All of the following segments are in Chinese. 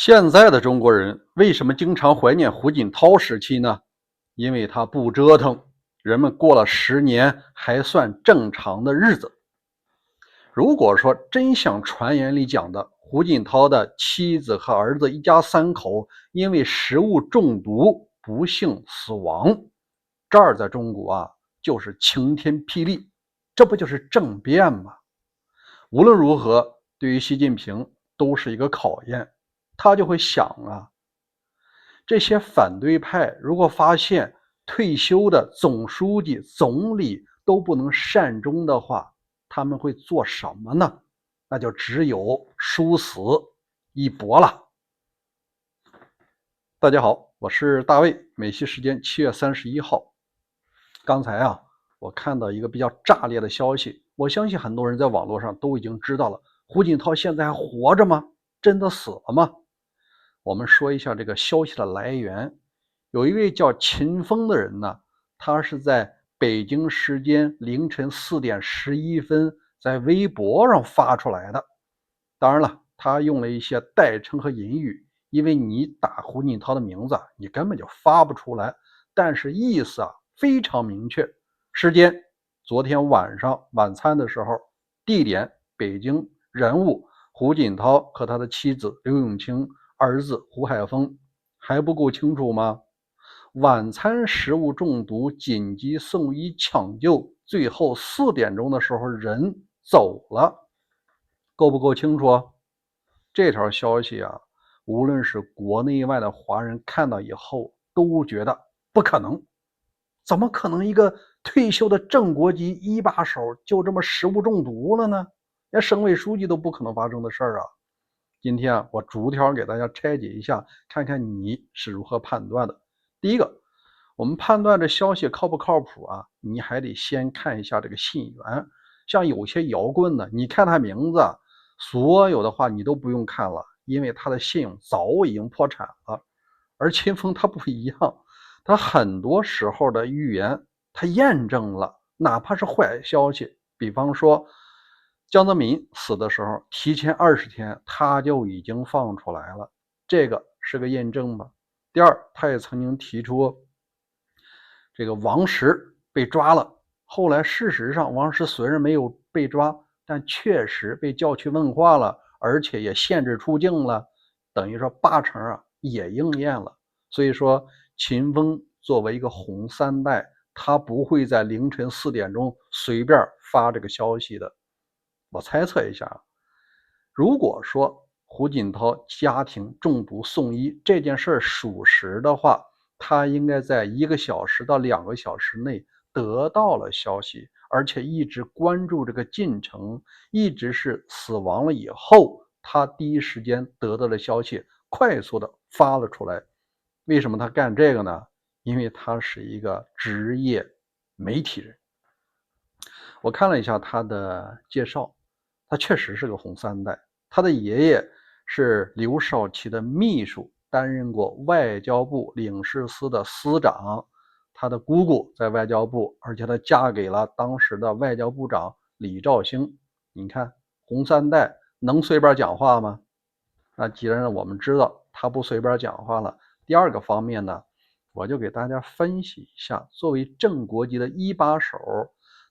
现在的中国人为什么经常怀念胡锦涛时期呢？因为他不折腾，人们过了10年还算正常的日子。如果说真像传言里讲的，胡锦涛的妻子和儿子一家3口因为食物中毒不幸死亡，这儿在中国就是晴天霹雳，这不就是政变吗？无论如何，对于习近平都是一个考验，他就会想这些反对派如果发现退休的总书记、总理都不能善终的话，他们会做什么呢？那就只有殊死一搏了。大家好，我是大卫，美西时间7月31号。刚才我看到一个比较炸裂的消息，我相信很多人在网络上都已经知道了，胡锦涛现在还活着吗？真的死了吗？我们说一下这个消息的来源。有一位叫秦风的人呢，他是在北京时间凌晨4点11分在微博上发出来的。当然了，他用了一些代称和引语，因为你打胡锦涛的名字你根本就发不出来，但是意思非常明确。时间昨天晚上晚餐的时候，地点北京，人物胡锦涛和他的妻子刘永清，儿子胡海峰。还不够清楚吗？晚餐食物中毒，紧急送医抢救，最后4点钟的时候人走了，够不够清楚？这条消息无论是国内外的华人看到以后都觉得不可能。怎么可能一个退休的正国级一把手就这么食物中毒了呢？连省委书记都不可能发生的事儿今天我逐条给大家拆解一下，看看你是如何判断的。第一个，我们判断这消息靠不靠谱你还得先看一下这个信源。像有些摇棍呢，你看他名字所有的话你都不用看了，因为他的信用早已经破产了。而秦风他不一样，他很多时候的预言他验证了，哪怕是坏消息。比方说江泽民死的时候提前20天他就已经放出来了，这个是个验证吧。第二，他也曾经提出这个王石被抓了，后来事实上王石虽然没有被抓，但确实被叫去问话了，而且也限制出境了，等于说80%也应验了。所以说秦风作为一个红三代，他不会在凌晨4点钟随便发这个消息的。我猜测一下，如果说胡锦涛家庭中毒送医这件事属实的话，他应该在1个小时到2个小时内得到了消息，而且一直关注这个进程，一直是死亡了以后他第一时间得到了消息，快速的发了出来。为什么他干这个呢？因为他是一个职业媒体人。我看了一下他的介绍，他确实是个红三代。他的爷爷是刘少奇的秘书，担任过外交部领事司的司长。他的姑姑在外交部，而且她嫁给了当时的外交部长李肇星。你看红三代能随便讲话吗？那既然我们知道他不随便讲话了，第二个方面呢，我就给大家分析一下，作为正国级的一把手，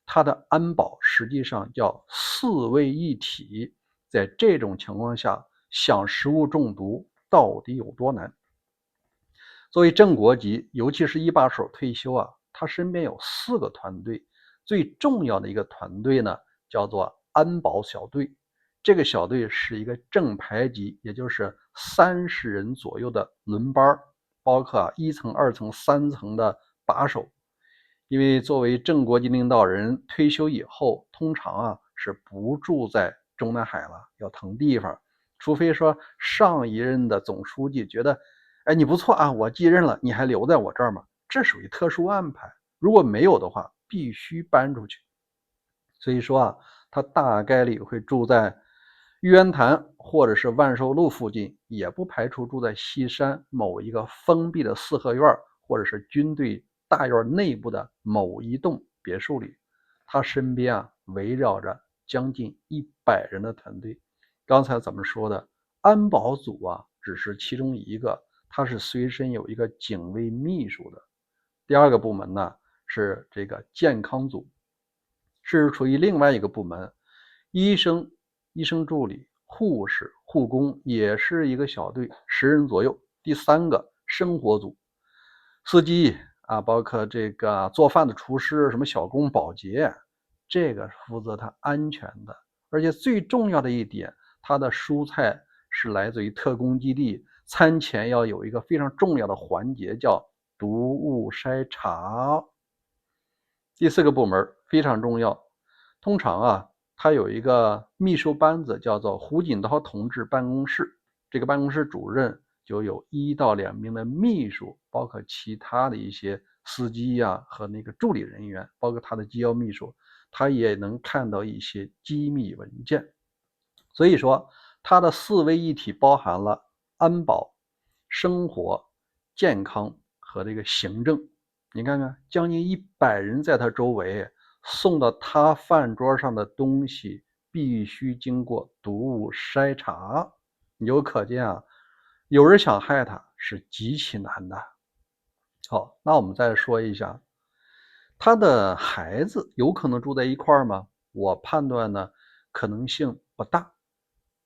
他的安保实际上叫4位一体。在这种情况下，想食物中毒到底有多难？作为正国级，尤其是一把手退休他身边有4个团队，最重要的一个团队呢，叫做安保小队。这个小队是一个正排级，也就是30人左右的轮班，包括1层、2层、3层的把手。因为作为正国级领导人退休以后，通常是不住在中南海了，要腾地方，除非说上一任的总书记觉得哎，你不错我继任了，你还留在我这儿吗？这属于特殊安排。如果没有的话，必须搬出去。所以说他大概率会住在玉渊潭或者是万寿路附近，也不排除住在西山某一个封闭的4合院，或者是军队大院内部的某一栋别墅里。他身边围绕着将近100人的团队。刚才怎么说的？安保组只是其中一个，他是随身有一个警卫秘书的。第二个部门呢是这个健康组，是处于另外一个部门，医生、医生助理、护士、护工也是一个小队，10人左右。第三个生活组，司机啊，包括这个做饭的厨师，什么小工、保洁，这个负责它安全的。而且最重要的一点，它的蔬菜是来自于特供基地，餐前要有一个非常重要的环节，叫毒物筛查。第四个部门非常重要，通常啊，它有一个秘书班子，叫做胡锦涛同志办公室。这个办公室主任就有1到2名的秘书，包括其他的一些司机呀和那个助理人员，包括他的机要秘书，他也能看到一些机密文件。所以说，它的4位一体包含了安保、生活、健康和这个行政。你看看，将近100人在他周围，送到他饭桌上的东西必须经过毒物筛查。你就可见啊，有人想害他是极其难的。好，那我们再说一下，他的孩子有可能住在一块儿吗？我判断呢，可能性不大。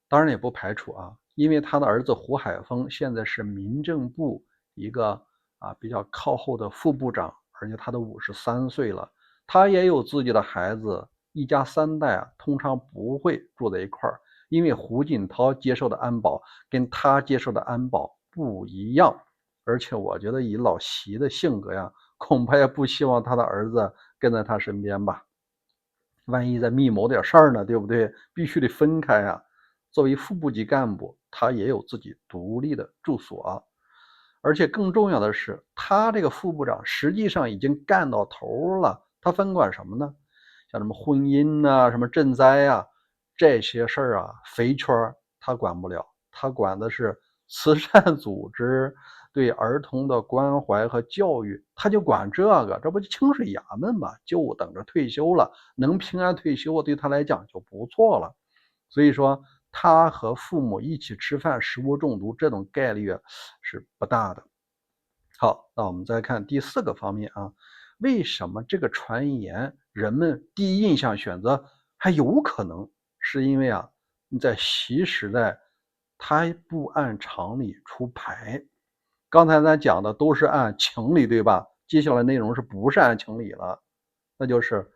当然也不排除啊，因为他的儿子胡海峰现在是民政部一个比较靠后的副部长，而且他都53岁了，他也有自己的孩子，一家3代啊，通常不会住在一块儿，因为胡锦涛接受的安保跟他接受的安保不一样，而且我觉得以老习的性格呀，恐怕也不希望他的儿子跟在他身边吧，万一在密谋点事儿呢，对不对？必须得分开啊。作为副部级干部，他也有自己独立的住所，而且更重要的是，他这个副部长实际上已经干到头了。他分管什么呢？像什么婚姻啊、什么赈灾啊，这些事儿啊，肥圈他管不了，他管的是慈善组织对儿童的关怀和教育，他就管这个，这不就清水衙门吗？就等着退休了，能平安退休，对他来讲就不错了。所以说，他和父母一起吃饭，食物中毒这种概率是不大的。好，那我们再看第4个方面啊，为什么这个传言人们第一印象选择还有可能？是因为啊，你在习时代，他不按常理出牌。刚才咱讲的都是按情理，对吧？接下来内容是不是按情理了？那就是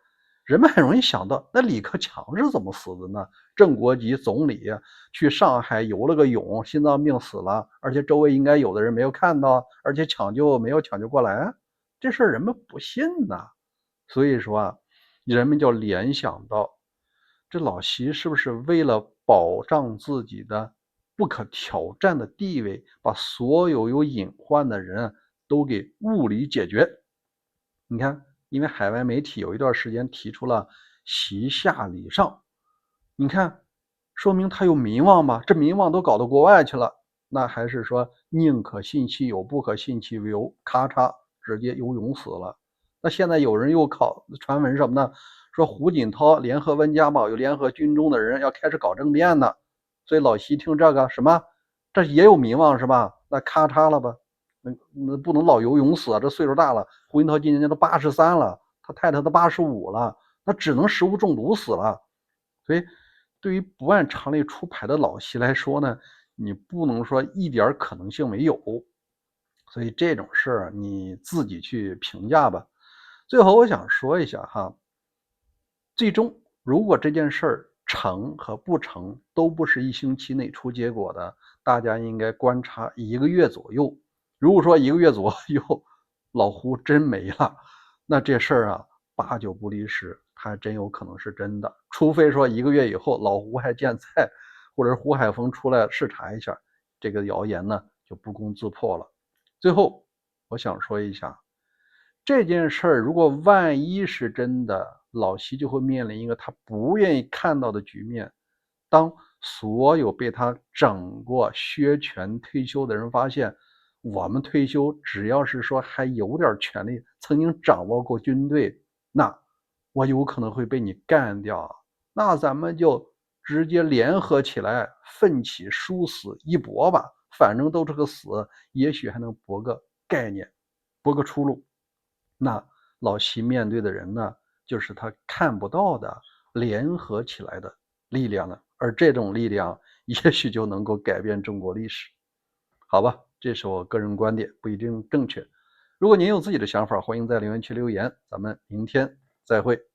人们很容易想到，那李克强是怎么死的呢？正国级总理去上海游了个泳，心脏病死了，而且周围应该有的人没有看到，而且抢救没有抢救过来，这事人们不信呐。所以说啊，人们就联想到，这老习是不是为了保障自己的不可挑战的地位，把所有隐患的人都给物理解决？你看，因为海外媒体有一段时间提出了习下礼上，你看，说明他有民望吗？这民望都搞到国外去了，那还是说宁可信其有，不可信其无，咔嚓直接游泳死了。那现在有人又传闻什么呢？说胡锦涛联合温家宝有联合军中的人要开始搞政变呢，所以老习听这个什么，这也有民望是吧？那咔嚓了吧。那不能老游泳死啊，这岁数大了，胡锦涛今年都83了，他太太都85了，那只能食物中毒死了。所以对于不按常理出牌的老习来说呢，你不能说一点可能性没有，所以这种事儿你自己去评价吧。最后我想说一下哈，最终如果这件事儿成和不成都不是1星期内出结果的，大家应该观察1个月左右。如果说1个月左右老胡真没了，那这事儿啊8、9不离10，还真有可能是真的。除非说1个月以后老胡还健在，或者胡海峰出来视察一下，这个谣言呢就不攻自破了。最后我想说一下，这件事儿如果万一是真的，老习就会面临一个他不愿意看到的局面。当所有被他整过削权退休的人发现，我们退休只要是说还有点权利，曾经掌握过军队，那我有可能会被你干掉，那咱们就直接联合起来奋起殊死一搏吧，反正都是个死，也许还能搏个概念，搏个出路。那老习面对的人呢，就是他看不到的联合起来的力量呢，而这种力量也许就能够改变中国历史。好吧，这是我个人观点，不一定正确。如果您有自己的想法，欢迎在留言区留言，咱们明天再会。